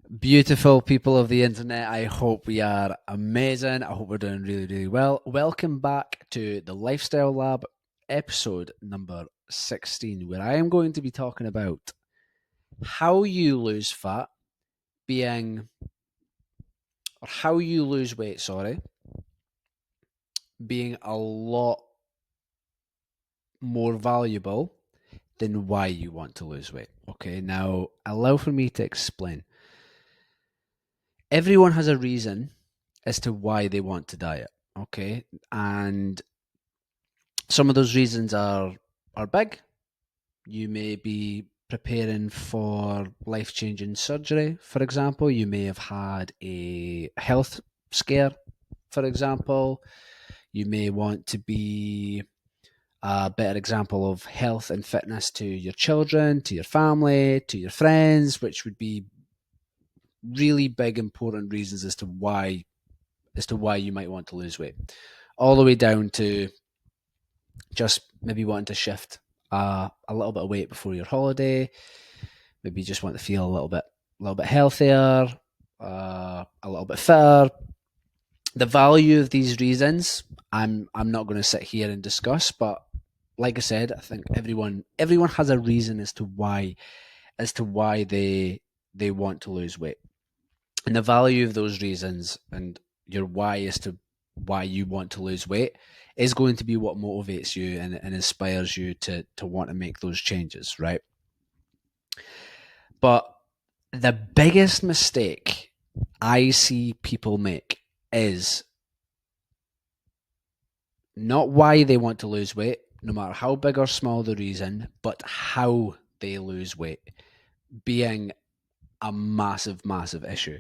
Beautiful people of the internet, I hope we are amazing. I hope we're doing really, really well. Welcome back to the Lifestyle Lab, episode number 16, where I am going to be talking about how you lose fat being, or how you lose weight, being a lot more valuable than why you want to lose weight. Okay, now allow for me to explain. Everyone has a reason as to why they want to diet. Okay, and some of those reasons are big. You may be preparing for life changing surgery, for example. You may have had a health scare, for example. You may want to be a better example of health and fitness to your children, to your family, to your friends, which would be really big, important reasons as to why you might want to lose weight. All the way down to just maybe wanting to shift a little bit of weight before your holiday. Maybe you just want to feel a little bit healthier, a little bit fitter. The value of these reasons, I'm not going to sit here and discuss, but like I said, I think everyone has a reason as to why they want to lose weight, and the value of those reasons and your why as to why you want to lose weight is going to be what motivates you and inspires you to want to make those changes, right? But the biggest mistake I see people make is not why they want to lose weight, no matter how big or small the reason, but how they lose weight being a massive, massive issue.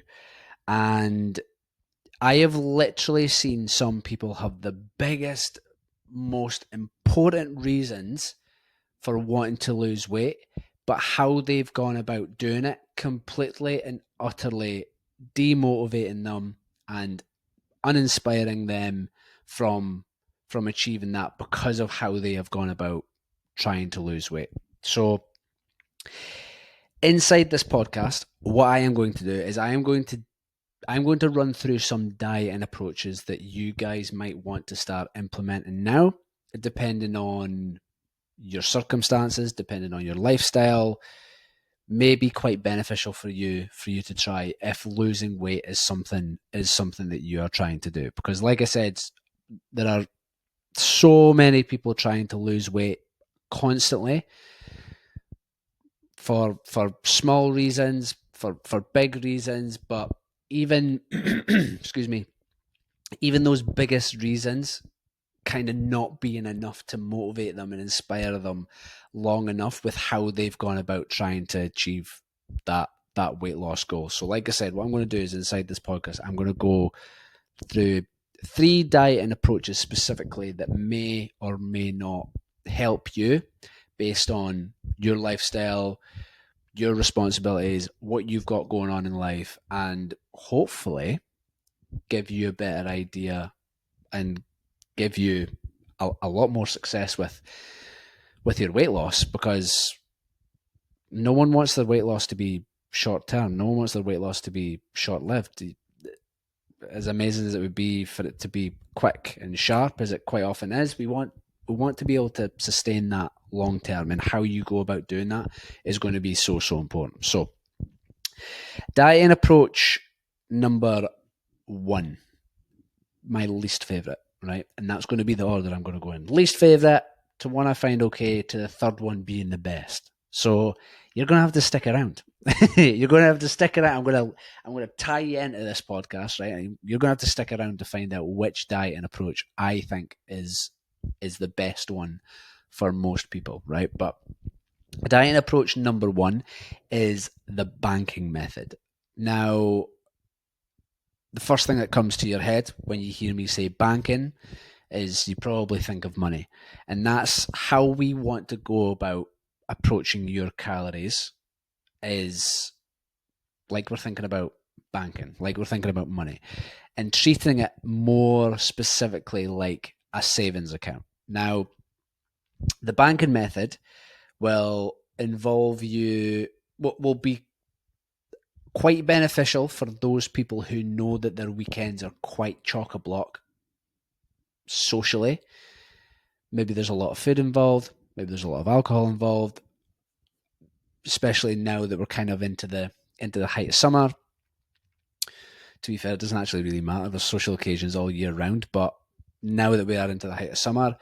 And I have literally seen some people have the biggest, most important reasons for wanting to lose weight, but how they've gone about doing it completely and utterly demotivating them and uninspiring them from from achieving that because of how they have gone about trying to lose weight. So inside this podcast, what I am going to do is I'm going to run through some dieting approaches that you guys might want to start implementing now, depending on your circumstances, depending on your lifestyle, may be quite beneficial for you to try if losing weight is something that you are trying to do. Because like I said, there are so many people trying to lose weight constantly for small reasons, for big reasons, but even excuse me, even those biggest reasons kind of not being enough to motivate them and inspire them long enough with how they've gone about trying to achieve that weight loss goal. So like I said, what I'm going to do is inside this podcast, I'm going to go through 3 dieting approaches specifically that may or may not help you based on your lifestyle, your responsibilities, what you've got going on in life, and hopefully give you a better idea and give you a lot more success with your weight loss, because no one wants their weight loss to be short term. No one wants their weight loss to be short lived. As amazing as it would be for it to be quick and sharp as it quite often is, we want to be able to sustain that long term, and how you go about doing that is going to be so, so important. So dieting approach number 1, my least favorite, right? And that's going to be the order I'm going to go in. Least favorite to one I find okay to the third one being the best. So you're going to have to stick around. You're going to have to stick around. I'm going to tie you into this podcast, right? You're going to have to stick around to find out which diet and approach I think is the best one for most people, right? But diet approach number 1 is the banking method. Now, the first thing that comes to your head when you hear me say banking is you probably think of money. And that's how we want to go about approaching your calories, is like we're thinking about banking, like we're thinking about money, and treating it more specifically like a savings account. Now, the banking method will involve you, will be quite beneficial for those people who know that their weekends are quite chock-a-block socially. Maybe there's a lot of food involved, maybe there's a lot of alcohol involved, especially now that we're kind of into the height of summer. To be fair, it doesn't actually really matter. There's social occasions all year round, but now that we are into the height of summer,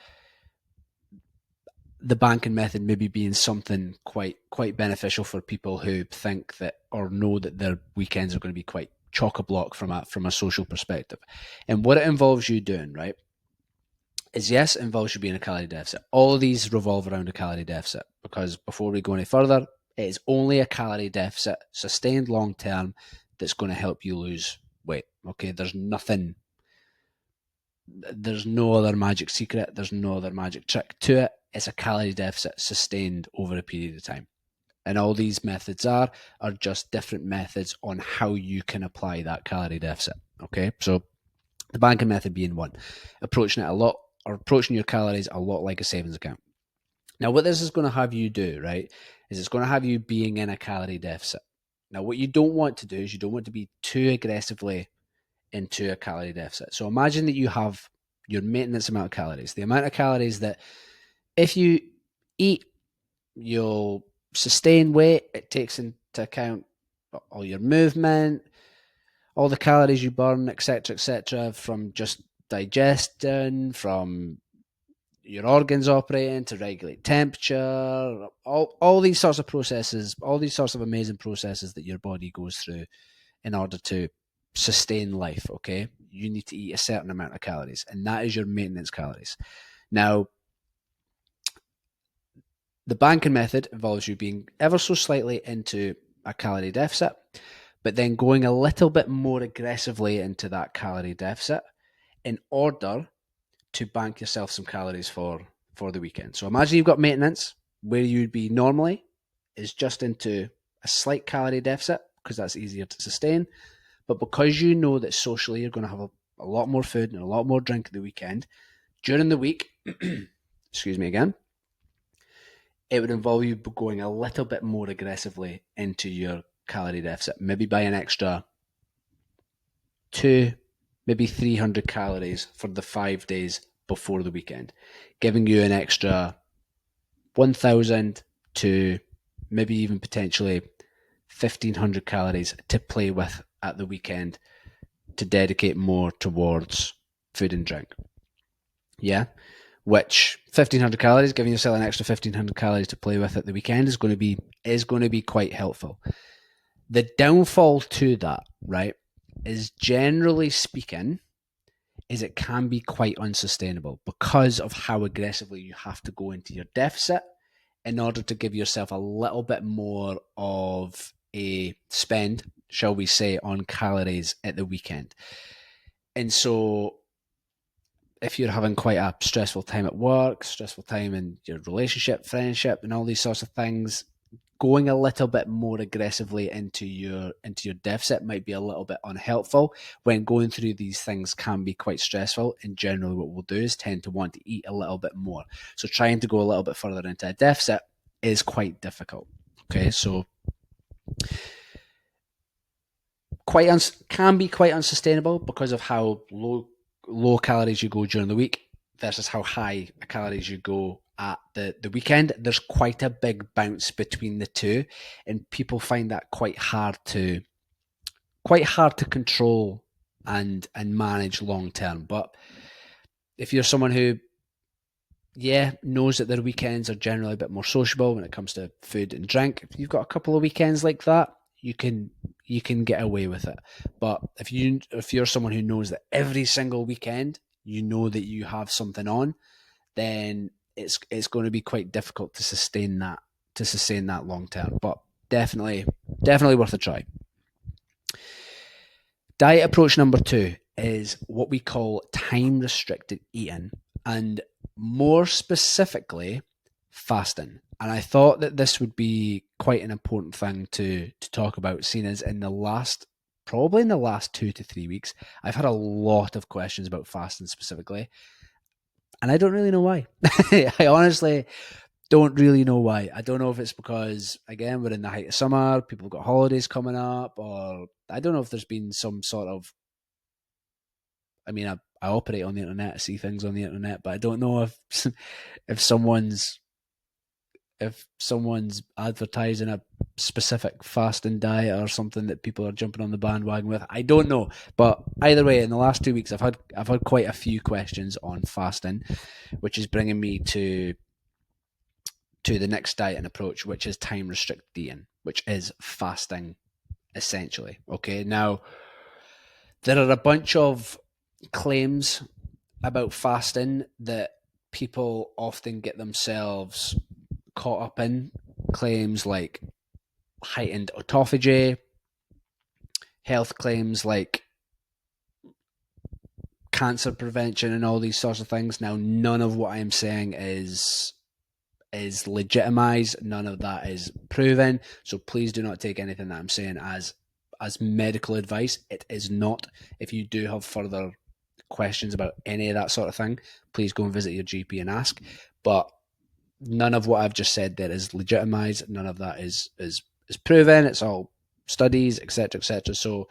the banking method maybe being something quite beneficial for people who think that or know that their weekends are going to be quite chock-a-block from a social perspective. And what it involves you doing, right, is yes, it involves you being a calorie deficit. All of these revolve around a calorie deficit, because before we go any further, it is only a calorie deficit, sustained long term, that's going to help you lose weight. Okay, there's no other magic secret, there's no other magic trick to it. It's a calorie deficit sustained over a period of time. And all these methods are just different methods on how you can apply that calorie deficit. Okay, so the banking method being one, approaching your calories a lot like a savings account. Now, what this is going to have you do, right, is it's going to have you being in a calorie deficit. Now, what you don't want to do is you don't want to be too aggressively into a calorie deficit. So imagine that you have your maintenance amount of calories, the amount of calories that if you eat, you'll sustain weight. It takes into account all your movement, all the calories you burn, etc., from just digestion, from your organs operating to regulate temperature, all these sorts of processes, all these sorts of amazing processes that your body goes through in order to sustain life. Okay, you need to eat a certain amount of calories, and that is your maintenance calories. Now, the banking method involves you being ever so slightly into a calorie deficit, but then going a little bit more aggressively into that calorie deficit in order to bank yourself some calories for the weekend. So imagine you've got maintenance, where you'd be normally is just into a slight calorie deficit because that's easier to sustain. But because you know that socially you're going to have a lot more food and a lot more drink at the weekend, during the week, excuse me again, it would involve you going a little bit more aggressively into your calorie deficit, maybe by an extra 2, maybe 300 calories for the 5 days before the weekend, giving you an extra 1,000 to maybe even potentially 1,500 calories to play with at the weekend to dedicate more towards food and drink. Yeah, which 1,500 calories, giving yourself an extra 1,500 calories to play with at the weekend is going to be quite helpful. The downfall to that, right, is generally speaking, is it can be quite unsustainable because of how aggressively you have to go into your deficit in order to give yourself a little bit more of a spend, shall we say, on calories at the weekend. And so if you're having quite a stressful time at work, stressful time in your relationship, friendship, and all these sorts of things, going a little bit more aggressively into your deficit might be a little bit unhelpful. When going through these things can be quite stressful, and generally what we'll do is tend to want to eat a little bit more. So trying to go a little bit further into a deficit is quite difficult. Okay, so can be quite unsustainable because of how low calories you go during the week versus how high calories you go at the weekend. There's quite a big bounce between the two, and people find that quite hard to control and manage long term. But if you're someone who knows that their weekends are generally a bit more sociable when it comes to food and drink, if you've got a couple of weekends like that, you can get away with it. But if you're someone who knows that every single weekend you know that you have something on, then it's going to be quite difficult to sustain that long term. But definitely worth a try. Diet approach number 2 is what we call time restricted eating, and more specifically fasting. And I thought that this would be quite an important thing to talk about, seeing as probably in the last 2 to 3 weeks, I've had a lot of questions about fasting specifically, and I don't really know why. I honestly Don't really know why. I don't know if it's because, again, we're in the height of summer, people have got holidays coming up, or I don't know if there's been some sort of. I mean, I operate on the internet, I see things on the internet, but I don't know if if someone's advertising a specific fasting diet or something that people are jumping on the bandwagon with. I don't know, but either way, in the last 2 weeks, I've had quite a few questions on fasting, which is bringing me to the next diet and approach, which is time restricted eating, which is fasting essentially. Okay, now there are a bunch of claims about fasting that people often get themselves caught up in. Claims like heightened autophagy, health claims like cancer prevention, and all these sorts of things. Now, none of what I'm saying is legitimized. None of that is proven. So please do not take anything that I'm saying as medical advice. It is not. If you do have further questions about any of that sort of thing, please go and visit your GP and ask. But none of what I've just said there is legitimized. None of that is proven. It's all studies, etc., etc. So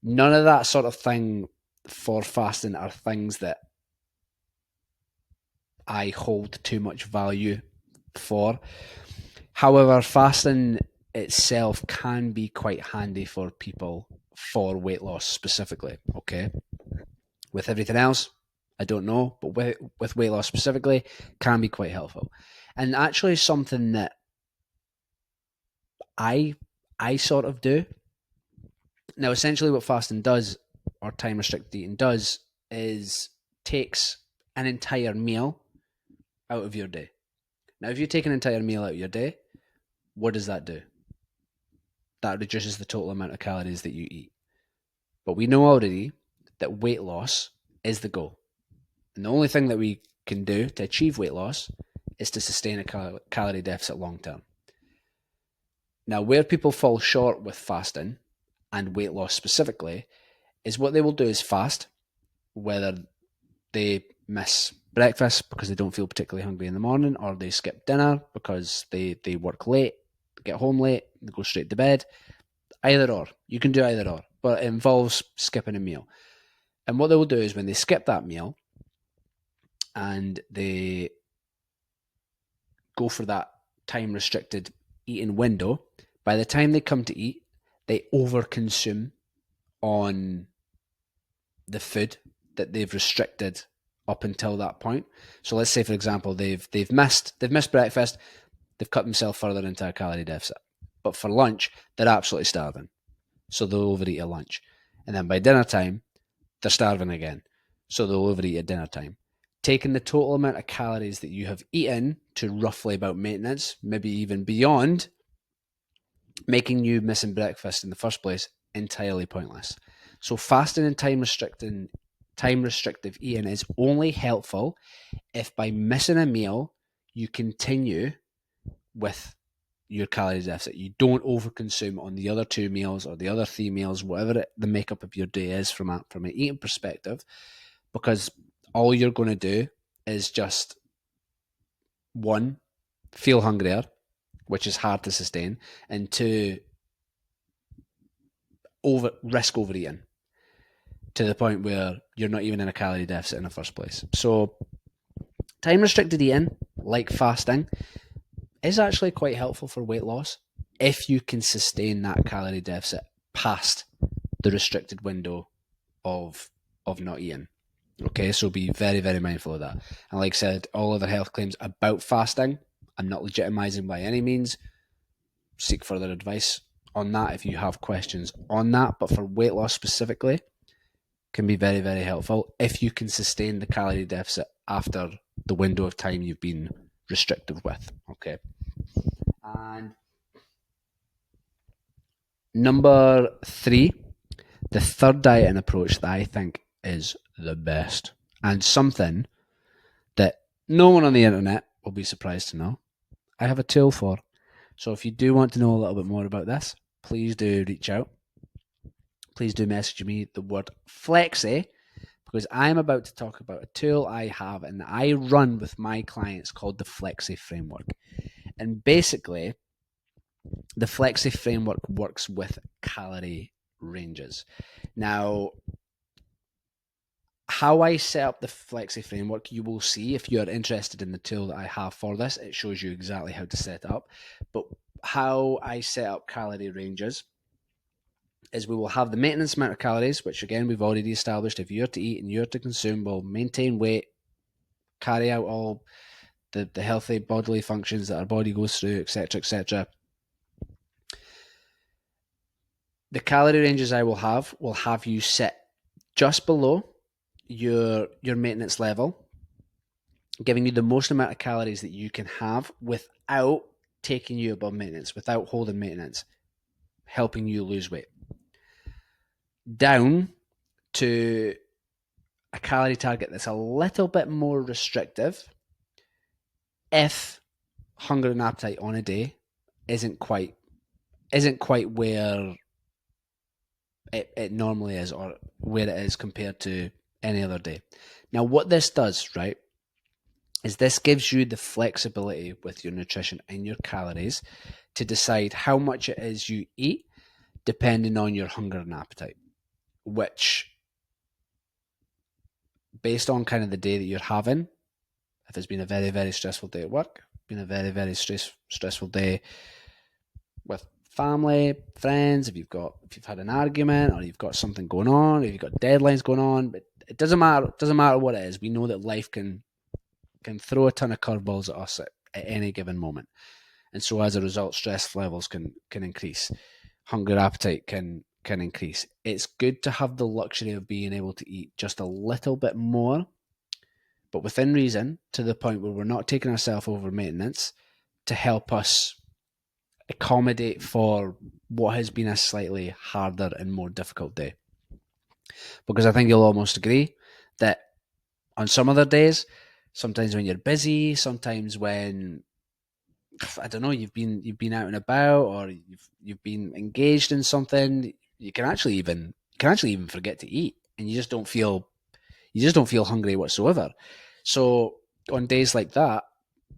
none of that sort of thing for fasting are things that I hold too much value for. However, fasting itself can be quite handy for people for weight loss specifically. Okay, with everything else, I don't know, but with weight loss specifically, can be quite helpful. And actually, something that I sort of do now. Essentially, what fasting does, or time restricted eating does, is takes an entire meal out of your day. Now, if you take an entire meal out of your day, what does that do? That reduces the total amount of calories that you eat. But we know already that weight loss is the goal. And the only thing that we can do to achieve weight loss is to sustain a calorie deficit long term. Now, where people fall short with fasting and weight loss specifically is what they will do is fast, whether they miss breakfast because they don't feel particularly hungry in the morning, or they skip dinner because they work late, get home late, they go straight to bed. Either or. You can do either or, but it involves skipping a meal. And what they will do is when they skip that meal and they go for that time restricted eating window, by the time they come to eat, they overconsume on the food that they've restricted up until that point. So let's say, for example, they've missed breakfast, they've cut themselves further into a calorie deficit. But for lunch, they're absolutely starving. So they'll overeat at lunch. And then by dinner time, they're starving again. So they'll overeat at dinner time. Taking the total amount of calories that you have eaten to roughly about maintenance, maybe even beyond, making you missing breakfast in the first place entirely pointless. So fasting and time restrictive eating is only helpful if by missing a meal you continue with your calorie deficit. You don't overconsume on the other 2 meals or the other 3 meals, whatever the makeup of your day is from an eating perspective, because all you're going to do is just, one, feel hungrier, which is hard to sustain, and 2, risk overeating to the point where you're not even in a calorie deficit in the first place. So time restricted eating, like fasting, is actually quite helpful for weight loss if you can sustain that calorie deficit past the restricted window of not eating. Okay, so be very, very mindful of that. And like I said, all other health claims about fasting, I'm not legitimizing by any means. Seek further advice on that if you have questions on that. But for weight loss specifically, can be very, very helpful if you can sustain the calorie deficit after the window of time you've been restrictive with. Okay. And number 3, the third dieting approach that I think is the best, and something that no one on the internet will be surprised to know, I have a tool for. So if you do want to know a little bit more about this, please do reach out. Please do message me the word flexi, because I'm about to talk about a tool I have and that I run with my clients called the Flexi Framework. And basically, the Flexi Framework works with calorie ranges. Now, how I set up the Flexi Framework, you will see if you're interested in the tool that I have for this. It shows you exactly how to set it up. But how I set up calorie ranges is we will have the maintenance amount of calories, which again we've already established. If you're to eat and you're to consume, will maintain weight, carry out all the healthy bodily functions that our body goes through, etc., etc. The calorie ranges I will have you sit just below your maintenance level, giving you the most amount of calories that you can have without taking you above maintenance, without holding maintenance, helping you lose weight. Down to a calorie target that's a little bit more restrictive if hunger and appetite on a day isn't quite where it normally is, or where it is compared to any other day. Now, what this does, right, is this gives you the flexibility with your nutrition and your calories to decide how much it is you eat depending on your hunger and appetite, which, based on kind of the day that you're having, if it's been a very, very stressful day at work, been a very, very stressful day with family, friends, if you've had an argument or you've got something going on, or you've got deadlines going on, but it doesn't matter. It doesn't matter what it is. We know that life can throw a ton of curveballs at us at any given moment. And so as a result, stress levels can increase. Hunger appetite can increase. It's good to have the luxury of being able to eat just a little bit more, but within reason, to the point where we're not taking ourselves over maintenance, to help us accommodate for what has been a slightly harder and more difficult day. Because I think you'll almost agree that on some other days, sometimes when you're busy, sometimes when, I don't know, you've been out and about, or you've been engaged in something, you can actually even forget to eat, and you just don't feel hungry whatsoever. So on days like that,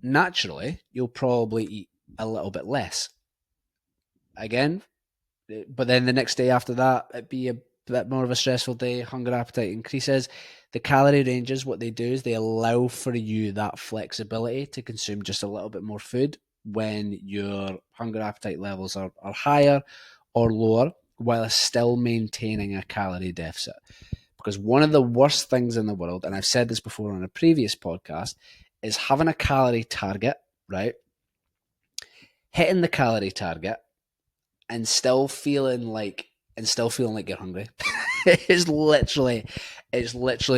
naturally, you'll probably eat a little bit less. Again, but then the next day after that, it'd be a bit more of a stressful day. Hunger appetite increases. The calorie ranges, what they do is they allow for you that flexibility to consume just a little bit more food when your hunger appetite levels are higher or lower, while still maintaining a calorie deficit. Because one of the worst things in the world, and I've said this before on a previous podcast, is having a calorie target, right? Hitting the calorie target and still feeling like you're hungry. it's literally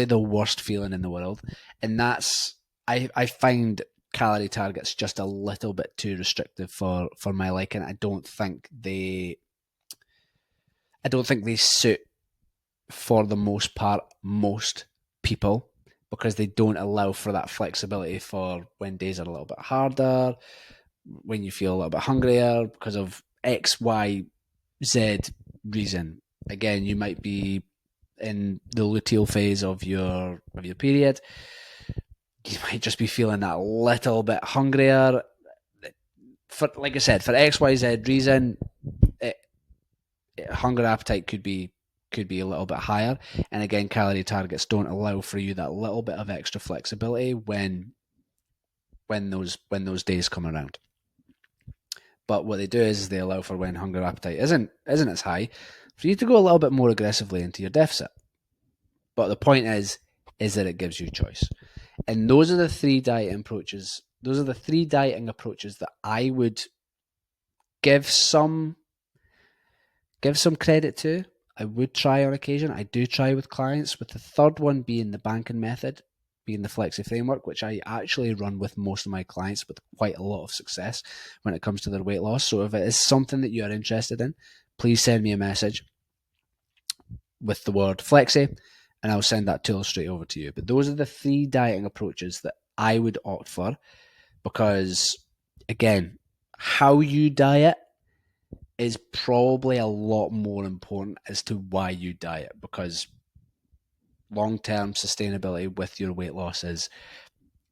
the worst feeling in the world. And that's, I find calorie targets just a little bit too restrictive for my liking. I don't think they suit, for the most part, most people, because they don't allow for that flexibility for when days are a little bit harder, when you feel a little bit hungrier because of X, Y, Z reason. Again, you might be in the luteal phase of your period. You might just be feeling that little bit hungrier. For, like I said, for X, Y, Z reason, hunger appetite could be a little bit higher. And again, calorie targets don't allow for you that little bit of extra flexibility when those days come around. But what they do is they allow for, when hunger appetite isn't as high, for you to go a little bit more aggressively into your deficit. But the point is that it gives you choice. And those are the three dieting approaches. Those are the three dieting approaches that I would give some credit to. I would try on occasion. I do try with clients, with the third one being the banking method, being the Flexi Framework, which I actually run with most of my clients with quite a lot of success when it comes to their weight loss. So if it is something that you are interested in, please send me a message with the word Flexi, and I'll send that tool straight over to you. But those are the three dieting approaches that I would opt for, because, again, how you diet is probably a lot more important as to why you diet. Because long-term sustainability with your weight loss is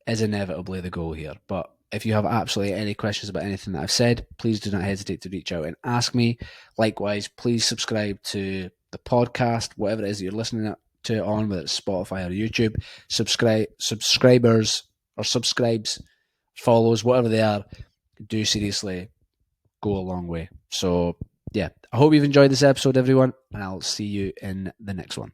inevitably the goal here. But if you have absolutely any questions about anything that I've said, please do not hesitate to reach out and ask me. Likewise, please subscribe to the podcast, whatever it is that you're listening to it on, whether it's Spotify or YouTube. Subscribers or subscribes, follows, whatever they are, do seriously go a long way. So yeah, I hope you've enjoyed this episode, everyone, and I'll see you in the next one.